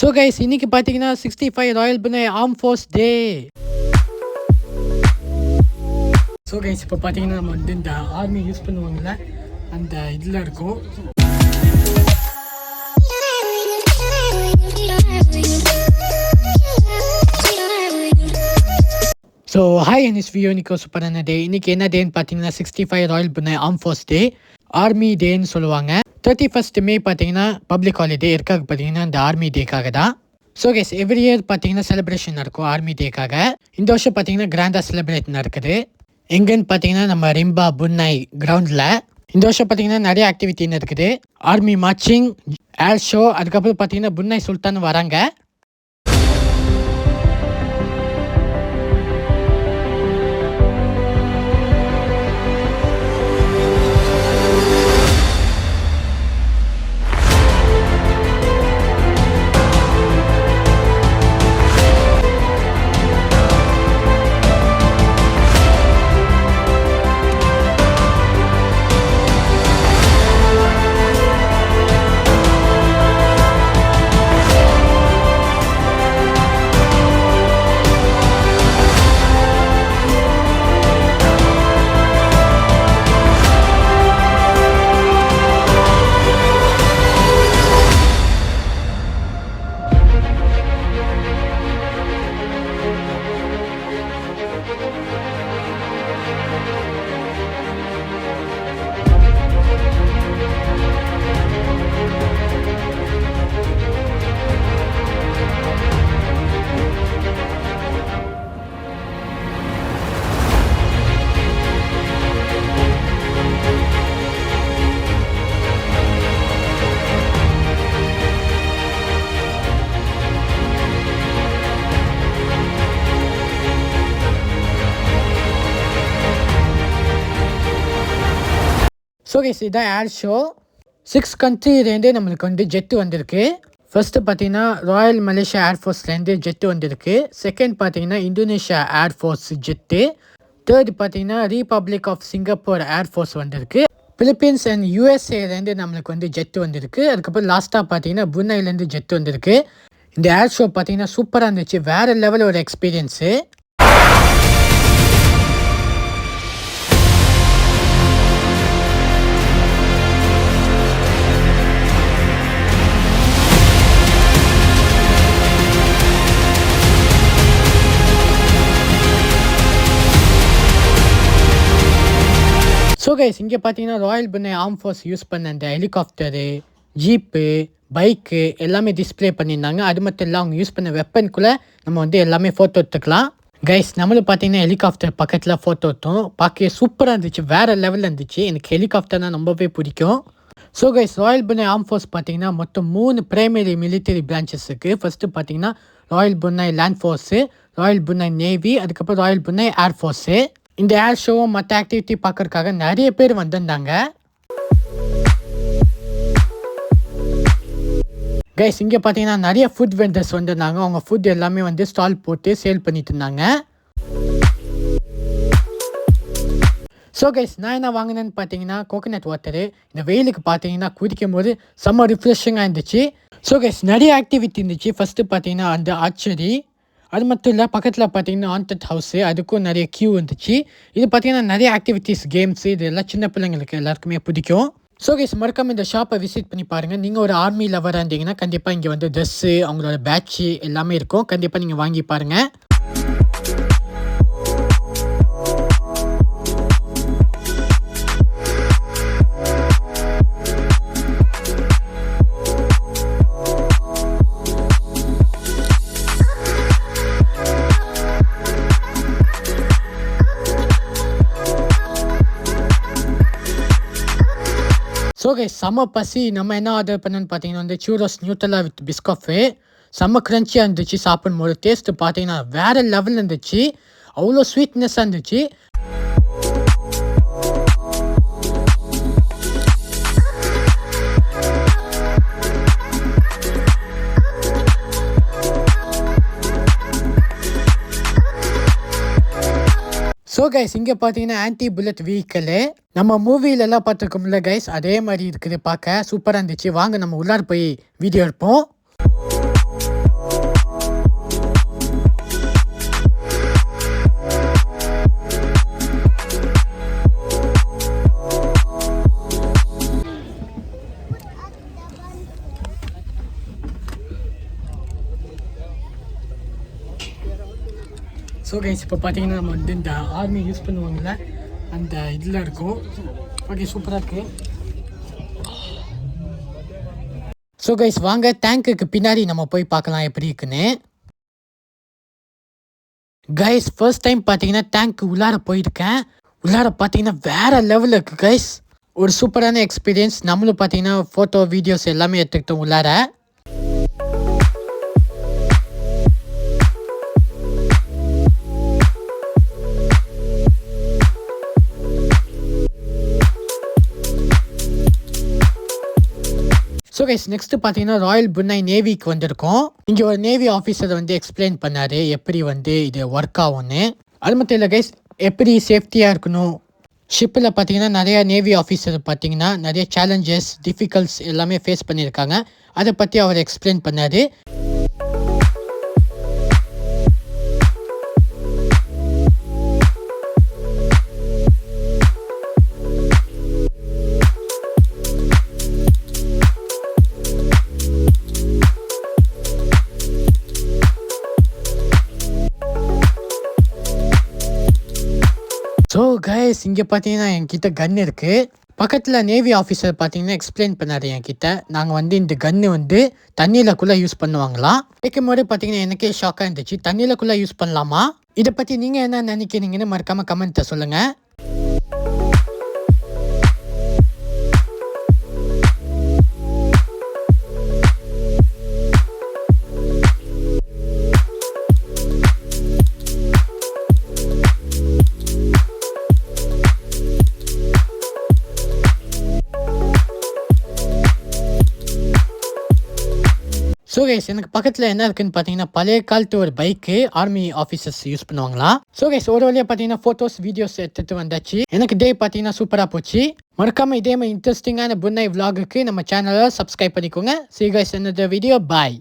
So guys இன்னைக்கு பார்த்தீங்கன்னா 65 Royal Pune arm force day. So guys இப்போ பார்த்தீங்கன்னா நம்ம வந்து இந்த ஆர்மி யூஸ் பண்ணுவாங்கல்ல அந்த இதில் இருக்கும். ஸோ ஹாய் அனிஸ் வியோ நிக்கோ சூப்பரான டே. இன்னைக்கு என்ன டேன்னு பார்த்தீங்கன்னா 65 Royal Pune arm force day, army டேன்னு சொல்லுவாங்க. 31 மே பார்த்தீங்கன்னா பப்ளிக் ஹாலிடே இருக்காது பார்த்தீங்கன்னா இந்த ஆர்மி டேக்காக தான். ஸோ கேஸ் எவ்ரி இயர் பார்த்தீங்கன்னா செலிப்ரேஷன் நடக்கும் ஆர்மி டேக்காக. இந்த வருஷம் பார்த்தீங்கன்னா கிராண்டாக செலிப்ரேட் நடக்குது. எங்கன்னு பார்த்தீங்கன்னா நம்ம ரிம்பா புன்னை கிரவுண்டில். இந்த வருஷம் பார்த்தீங்கன்னா நிறைய ஆக்டிவிட்டின்னு இருக்குது. ஆர்மி மார்ச்சிங், ஏர் ஷோ, அதுக்கப்புறம் பார்த்தீங்கன்னா புன்னை சுல்தான் வராங்க. ஸோ கேஸ் இதான் ஏர் ஷோ. 6 கண்ட்ரிலேருந்து நம்மளுக்கு வந்து ஜெட்டு வந்திருக்கு. ஃபர்ஸ்ட்டு பார்த்தீங்கன்னா ராயல் மலேசியா ஏர்ஃபோர்ஸ்லேருந்து ஜெட்டு வந்திருக்கு. செகண்ட் பார்த்தீங்கன்னா இந்தோனேஷியா ஏர்ஃபோர்ஸ் ஜெட்டு. தேர்ட் பார்த்தீங்கன்னா ரீபப்ளிக் ஆஃப் சிங்கப்பூர் ஏர்ஃபோர்ஸ் வந்திருக்கு. பிலிப்பீன்ஸ் அண்ட் யூஎஸ்ஏலேருந்து நம்மளுக்கு வந்து ஜெட்டு வந்திருக்கு. அதுக்கப்புறம் லாஸ்ட்டாக பார்த்தீங்கன்னா புனைலேருந்து ஜெட்டு வந்திருக்கு. இந்த ஏர் ஷோ பார்த்தீங்கன்னா சூப்பராக இருந்துச்சு. வேறு லெவல் ஒரு எக்ஸ்பீரியன்ஸு. ஸோ கைஸ் இங்கே பார்த்தீங்கன்னா Royal Pune arm force use பண்ண அந்த ஹெலிகாப்டரு, ஜீப்பு, பைக்கு எல்லாமே டிஸ்பிளே பண்ணியிருந்தாங்க. அது மட்டும் இல்லை அவங்க யூஸ் பண்ண வெப்பனுக்குள்ளே நம்ம வந்து எல்லாமே ஃபோட்டோ எடுத்துக்கலாம். கைஸ் நம்மளும் பார்த்தீங்கன்னா ஹெலிகாப்டர் பக்கத்தில் ஃபோட்டோ எடுத்தோம். பார்க்க சூப்பராக இருந்துச்சு, வேறு லெவலில் இருந்துச்சு. எனக்கு ஹெலிகாப்டர்னால் ரொம்பவே பிடிக்கும். So guys Royal Pune arm force பார்த்தீங்கன்னா மொத்தம் 3 பிரைமரி மிலிட்டரி பிரான்ச்சஸ் இருக்குது. ஃபஸ்ட்டு பார்த்தீங்கன்னா Royal Pune land force, Royal Pune navy, அதுக்கப்புறம் ராயல் புனே ஏர் ஃபோர்ஸு. இந்த ஏர் ஷோவும் மற்ற ஆக்டிவிட்டி பார்க்கறதுக்காக நிறைய பேர் வந்திருந்தாங்க. கைஸ் இங்கே பார்த்தீங்கன்னா நிறைய ஃபுட் வெண்டர்ஸ் வந்திருந்தாங்க. அவங்க ஃபுட் எல்லாமே வந்து ஸ்டால் போட்டு சேல் பண்ணிட்டு இருந்தாங்க. ஸோ கைஸ் நான் என்ன வாங்கினேன்னு பார்த்தீங்கன்னா கோகோனட் வாட்டரு. இந்த வெயிலுக்கு பார்த்தீங்கன்னா குடிக்கும் போது செம்ம ரிஃப்ரெஷிங்காக இருந்துச்சு. ஸோ கைஸ் நிறைய ஆக்டிவிட்டி இருந்துச்சு. ஃபஸ்ட்டு பார்த்தீங்கன்னா அந்த ஆர்ச்சரி, அது மட்டும் இல்லை பக்கத்தில் பார்த்தீங்கன்னா ஹாண்டட் ஹவுஸு, அதுக்கும் நிறைய கியூ இருந்துச்சு. இது பார்த்தீங்கன்னா நிறைய ஆக்டிவிட்டீஸ், கேம்ஸு, இது எல்லாம் சின்ன பிள்ளைங்களுக்கு எல்லாருக்குமே பிடிக்கும். ஸோ கைஸ் மறக்காம இந்த ஷாப்பை விசிட் பண்ணி பாருங்கள். நீங்கள் ஒரு ஆர்மி லவராக இருந்தீங்கன்னா கண்டிப்பாக இங்கே வந்து ட்ரெஸ்ஸு, அவங்களோட பேட்ச்சு எல்லாமே இருக்கும். கண்டிப்பாக நீங்கள் வாங்கி பாருங்கள். ஸோ கைஸ் செம்ம பசி. நம்ம என்ன ஆர்டர் பண்ணோன்னு பார்த்தீங்கன்னா வந்து சூரோஸ் நியூட்டலா வித் பிஸ்கஃபே. செம்ம க்ரன்ச்சியாக இருந்துச்சு. சாப்பிடும்போது டேஸ்ட்டு பார்த்தீங்கன்னா வேறு லெவலில் இருந்துச்சு. அவ்வளோ ஸ்வீட்னஸ்ஸாக இருந்துச்சு. ஸோ கைஸ் இங்கே பார்த்தீங்கன்னா ஆன்டி புல்லட் வெஹிக்கிளு நம்ம மூவிலெல்லாம் பார்த்துருக்கோம்ல கைஸ், அதே மாதிரி இருக்குது. பார்க்க சூப்பராக இருந்துச்சு. வாங்க நம்ம உள்ளார போய் வீடியோ எடுப்போம். ஸோ கைஸ் இப்போ பார்த்தீங்கன்னா நம்ம வந்து இந்த ஆர்மி யூஸ் பண்ணுவாங்கள்ல அந்த இதில் இருக்கும். ஓகே, சூப்பராக இருக்குது. ஸோ கைஸ் வாங்க டேங்க்குக்கு பின்னாடி நம்ம போய் பார்க்கலாம் எப்படி இருக்குன்னு. கைஸ் ஃபர்ஸ்ட் டைம் பார்த்தீங்கன்னா டேங்க்கு உள்ளார போயிருக்கேன். உள்ளார பார்த்தீங்கன்னா வேறு லெவலில் இருக்குது கைஸ். ஒரு சூப்பரான எக்ஸ்பீரியன்ஸ். நம்மளும் பார்த்தீங்கன்னா ஃபோட்டோ வீடியோஸ் எல்லாமே எடுத்துக்கிட்டோம் உள்ளார. ஸோ கைஸ் நெக்ஸ்ட்டு பார்த்தீங்கன்னா ராயல் புருனை நேவிக்கு வந்திருக்கோம். இங்கே ஒரு நேவி ஆஃபீஸர் வந்து எக்ஸ்பிளைன் பண்ணார் எப்படி வந்து இது ஒர்க் ஆகும்னு. அது மட்டும் இல்லை கைஸ், எப்படி சேஃப்டியாக இருக்கணும். ஷிப்பில் பார்த்தீங்கன்னா நிறையா நேவி ஆஃபீஸர் பார்த்தீங்கன்னா நிறைய சேலஞ்சஸ் டிஃபிகல்ட்ஸ் எல்லாமே ஃபேஸ் பண்ணியிருக்காங்க. அதை பற்றி அவர் எக்ஸ்பிளைன் பண்ணார். ஸோ கைஸ் இங்கே பார்த்தீங்கன்னா என்கிட்ட கன் இருக்குது. பக்கத்தில் நேவி ஆஃபீஸர் பார்த்தீங்கன்னா எக்ஸ்பிளைன் பண்ணார் என்கிட்ட. நாங்கள் வந்து இந்த கன்று வந்து தண்ணியிலக்குள்ளே யூஸ் பண்ணுவாங்களாம். கேட்கும்போது பார்த்தீங்கன்னா எனக்கே ஷாக்காக இருந்துச்சு. தண்ணியிலக்குள்ளே யூஸ் பண்ணலாமா? இதை பற்றி நீங்கள் என்ன நினைக்கிறீங்கன்னு மறக்காமல் கமெண்ட்டை சொல்லுங்கள். ஸோ கைஸ் எனக்கு பக்கத்தில் என்ன இருக்குன்னு பார்த்தீங்கன்னா பழைய காலத்து ஒரு பைக்கு ஆர்மி ஆஃபீஸர்ஸ் யூஸ் பண்ணுவாங்களா. ஸோ கைஸ் ஒரு வழியாக பார்த்தீங்கன்னா ஃபோட்டோஸ் வீடியோஸ் எடுத்துகிட்டு வந்தாச்சு. எனக்கு டே பார்த்தீங்கன்னா சூப்பராக போச்சு. மறக்காமல் இதே மாதிரி இன்ட்ரெஸ்டிங்கான புருனை விலாகுக்கு நம்ம சேனலை சப்ஸ்கிரைப் பண்ணிக்கோங்க. See you guys in another video. Bye.